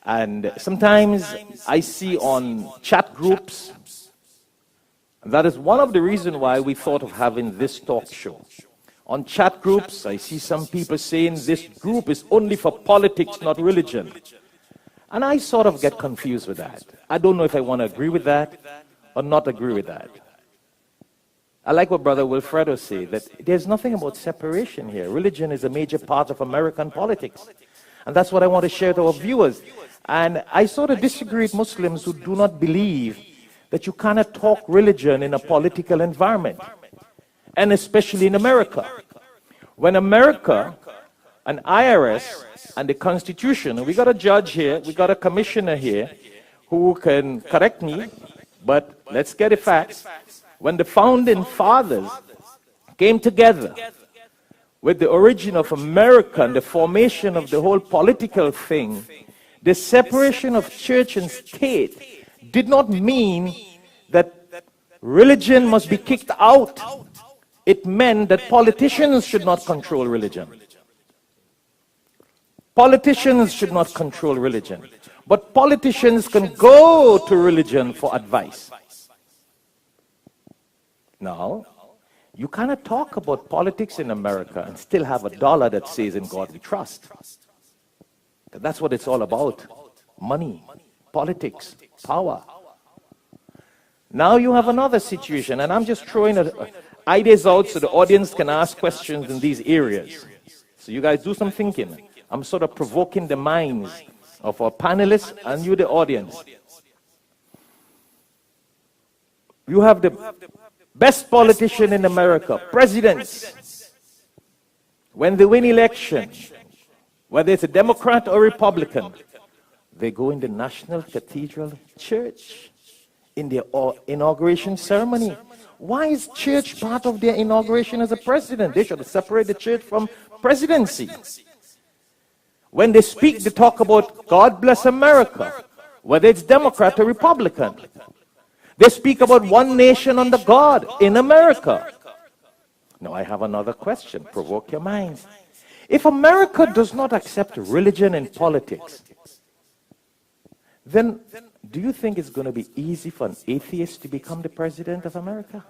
And sometimes I see on chat groups, that is one of the reasons why we thought of having this talk show. On chat groups, I see some people saying this group is only for politics, not religion. And I sort of get confused with that. I don't know if I want to agree with that or not agree with that. I like what Brother Wilfredo said, that there's nothing about separation here. Religion is a major part of American politics. And that's what I want to share to our viewers. And I sort of disagree with Muslims who do not believe that you cannot talk religion in a political environment, and especially in America. When America, an IRS, and the Constitution, and we got a judge here, we got a commissioner here who can correct me, but let's get the facts. When the founding fathers came together with the origin of America and the formation of the whole political thing, the separation of church and state did not mean that religion must be kicked out. It meant that politicians should not control religion. Politicians should not control religion. But politicians can go to religion for advice. Now, you cannot talk about politics in America and still have a dollar that says, "In God we trust." That's what it's all about. Money, politics, power. Now you have another situation, and I'm just throwing ideas out so the audience can ask questions in these areas. So you guys do some thinking. I'm sort of provoking the minds of our panelists and you, the audience. You have the best politician in America, presidents. When they win election, whether it's a Democrat or Republican, they go in the National Cathedral Church in their inauguration ceremony. Why is church part of their inauguration as a president? They should separate the church from presidency. When they speak, they talk about God bless America, whether it's Democrat or Republican. They speak about one nation under God in America. Now I have another question, provoke your minds. If America does not accept religion in politics, then do you think it's going to be easy for an atheist to become the president of America?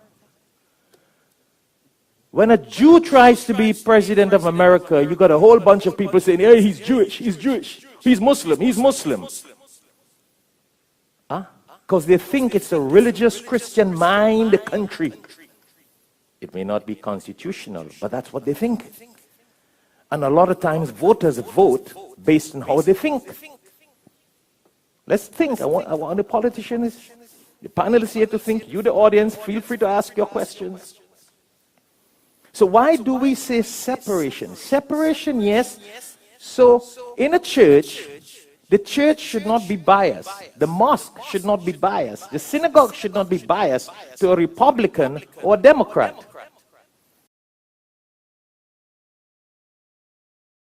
When a Jew tries to be president of America, you got a whole bunch of people saying, "Hey, he's Jewish, he's Jewish, he's Muslim, he's Muslim." Huh? Because they think it's a religious Christian mind country. It may not be constitutional, but that's what they think. And a lot of times voters vote based on how they think. Let's think. I want the politicians, the panelists here to think. You, the audience, feel free to ask your questions. So why do we say separation? Separation, yes. So in a church, the church should not be biased. The mosque should not be biased. The synagogue should not be biased to a Republican or a Democrat.